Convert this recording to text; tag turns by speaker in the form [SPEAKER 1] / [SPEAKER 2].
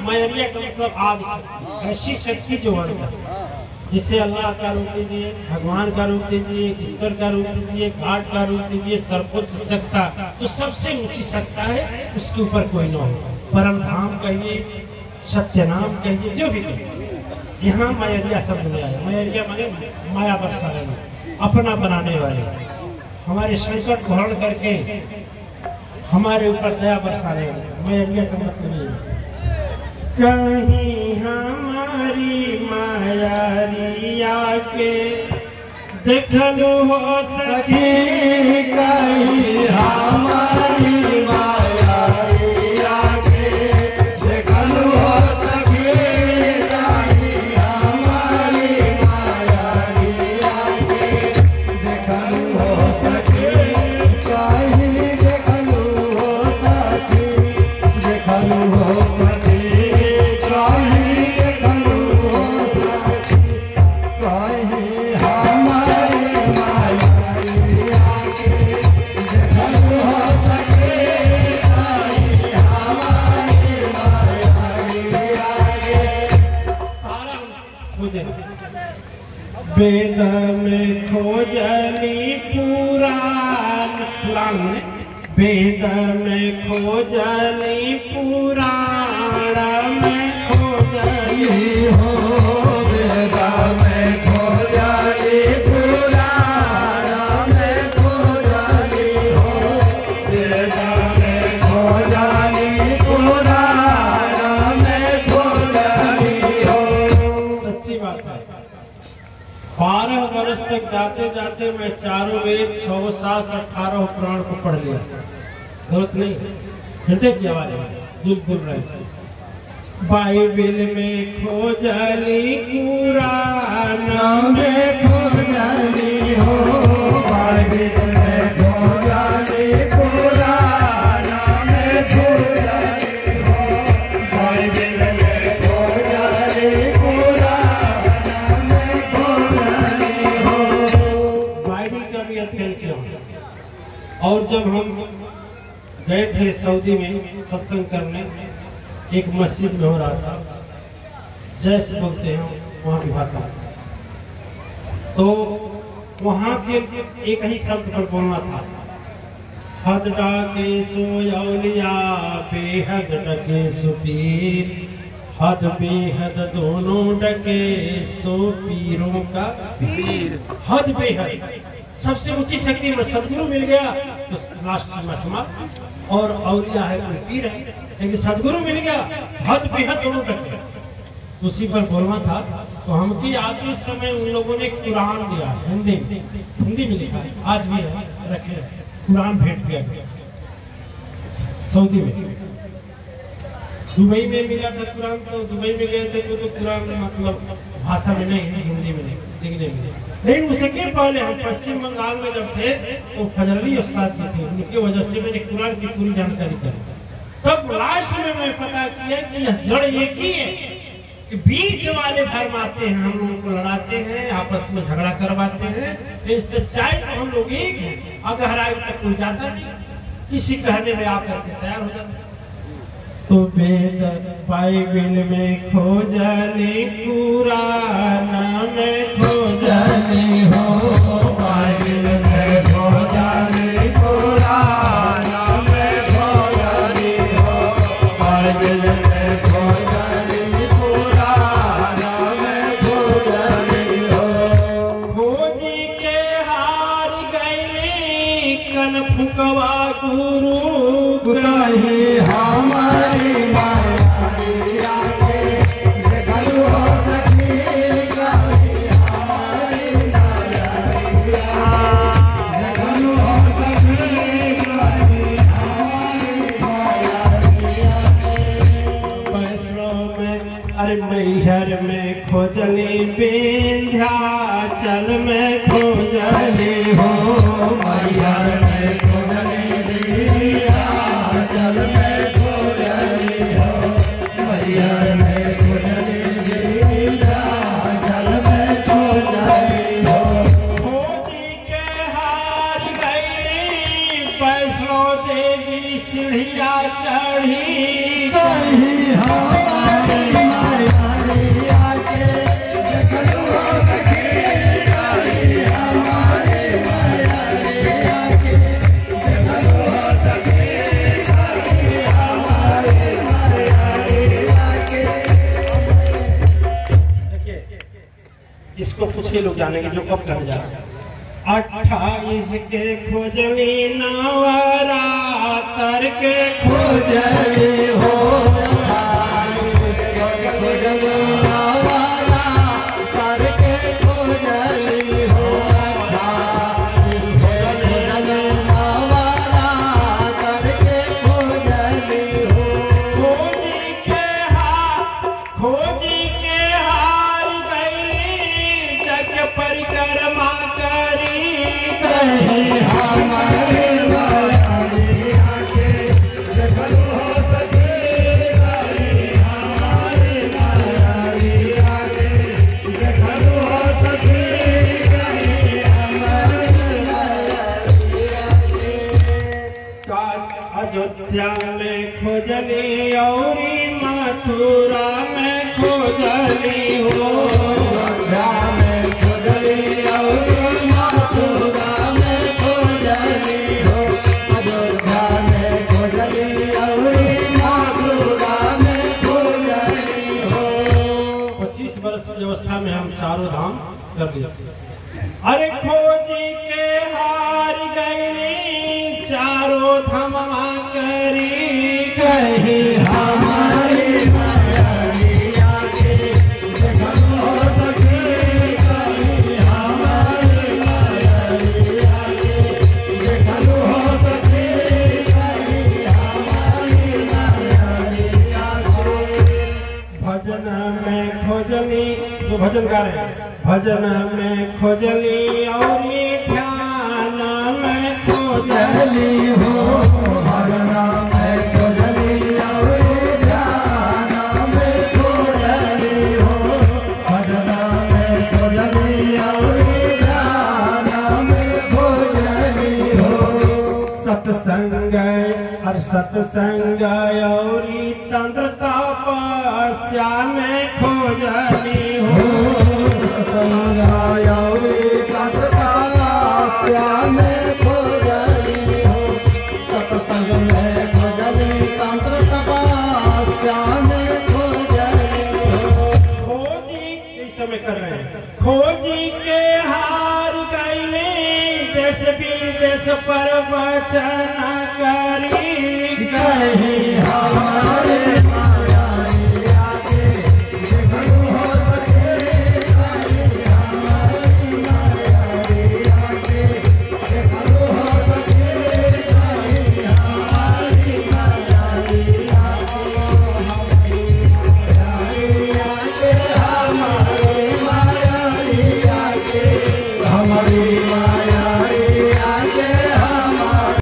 [SPEAKER 1] मैरिया का मतलब आदि शक्ति, ऐसी शक्ति जो वर्णन, जिसे अल्लाह का रूप दीजिए, भगवान का रूप दीजिए, ईश्वर का रूप दीजिए, घाट का रूप दीजिए, सर्वोच्च सत्ता जो सबसे ऊंची सत्ता है, उसके ऊपर कोई न हो। परम धाम कहिए, सत्य नाम कहिए, जो भी कहिए, यहाँ मैरिया शब्द में आया। मैरिया माने माया बरसाने में, अपना बनाने वाले, हमारे संकट को हरण करके हमारे ऊपर दया बरसाने वाले। मैरिया का मतलब ये है, कहीं हमारी मायारिया के देखलू हो सके,
[SPEAKER 2] कहीं हमारी मायारिया के देखलू हो सके, कहीं हमारी मायारिया के देखलू हो सके, कहीं देखलू हो सके, देखलू हो सके, कहीं देखलू हो सके, कहीं हमारी मायारिया के देखलू हो सके, कहीं हमारी मायारिया के।
[SPEAKER 1] सारा खोजे वेद में खोजली पुराण, पुराण में वेद में खोजली पुराण में खोजली
[SPEAKER 2] हो वेदा में खोजली पुराण में खोजली हो, वेदा में खोजली पुराण में खोजली हो।
[SPEAKER 1] सच्ची बात है। 12 वर्ष तक जाते जाते मैं चारों वेद, 6 शास्त्र, 18 पुराण को पढ़ लिया। जरूरत नहीं, हृदय की आवाज है, जो बोल रहे हैं। बाइबिल में खोजली कुरान
[SPEAKER 2] में खोजली हो, बाइबिल में खोजली पुराण में खोजली हो, बाइबिल में खोजली पुराण में खोजली हो।
[SPEAKER 1] बाइबिल का भी अध्ययन किया। और जब हम गए थे सऊदी में सत्संग करने, एक मस्जिद में हो रहा था, जैसे बोलते हैं वहाँ की भाषा, तो वहाँ के एक ही शब्द पर बोलना था, हद डाके सोया बेहद डके सुपीर, हद बेहद दोनों डके सो पीरों का पीर। हद बेहद सबसे ऊंची शक्ति में सदगुरु मिल गया तो लास्ट में समाप्त, और औलिया है कोई पीर है, लेकिन सदगुरु मिल गया, हद बेहद दोनों डके, उसी पर बोलना था। तो हमकी आते समय उन लोगों ने कुरान दिया, हिंदी में लिखा है, आज भी है, रखे कुरान भेंट किया गया सऊदी में। दुबई में मिला था कुरान, तो दुबई में गए थे तो कुरान मतलब भाषा में नहीं, हिंदी में नहीं, लिखने में। लेकिन उसके पहले हम पश्चिम बंगाल में जब थे तो फजरली उस्ताद जी थे, उनकी वजह से मैंने कुरान की पूरी जानकारी करी। तब लास्ट में मैं पता किया कि यह जड़ एक ही है, कि बीच वाले धर्म आते हैं, हम लोगों को लड़ाते हैं, आपस में झगड़ा करवाते हैं। लेकिन सच्चाई तो हम लोग एक हैं, अगहराई तक कोई जाता नहीं, किसी कहने में आकर के तैयार हो जाता। तो वेद बाइबिल में खोजली कुरान में खोजली
[SPEAKER 2] हो, बाइबिल में खोजली पुराण में खोजली हो, बाइबिल में खोजली पुराण में खोजली हो।
[SPEAKER 1] खोजी के हार गईली कन फुकवा गुरु
[SPEAKER 2] कहीं हमारी मायारिया के देखलू हो सके, कहीं हमारी मायारिया देखलू हो सके, कहीं हमारी मायारिया।
[SPEAKER 1] वैष्णव में अरे मैहर में खोजली, विंध्याचल में खोजली
[SPEAKER 2] हो, मैहर में खोजली, विंध्याचल में खोजली हो, मैहर में खोजली, विंध्याचल में खोजली हो।
[SPEAKER 1] खोजी के हार गईली वैष्णो देवी सीढ़िया चढ़ी,
[SPEAKER 2] कहीं हमारी
[SPEAKER 1] 6 लोग जानेंगे जो कब करने जा रहे हैं। 28 के खोजली नवरात्र के
[SPEAKER 2] खोजली हो
[SPEAKER 1] परिक्रमा करी
[SPEAKER 2] हमारे
[SPEAKER 1] अयोध्या में खोजली औरी मथुरा में खोजली हो।
[SPEAKER 2] अयोध्या में खोजली औरी मथुरा में खोजली हो। अयोध्या में खोजली औरी मथुरा में खोजली हो।
[SPEAKER 1] 25 वर्ष की अवस्था में हम चारों धाम कर लिए। अरे खोजी के हार गई चारों धमवा करी
[SPEAKER 2] कहीं हमारी मायाविया के देखो सखी। कहीं हमारी मायाविया के देखो सखी। कहीं हमारी मायाविया के।
[SPEAKER 1] भजन में खोजली जो भजन गा रहे हैं भजन में खोजली और ध्यान में खोजली
[SPEAKER 2] हो। भजन में खोजली और ध्यान में खोजली हो। भजन में खोजली और ध्यान में खोजली हो।
[SPEAKER 1] सत्संग और सत्संग और तंत्र तपस्या में खोजली हो।
[SPEAKER 2] सत्संग और तंत्र तपस्या में खोजली हो। सत्संग में खोजली तंत्र तपस्या में खोजली हो।
[SPEAKER 1] खोजी इस समय कर रहे हैं खोजी के हार गए देश विदेश पर वचन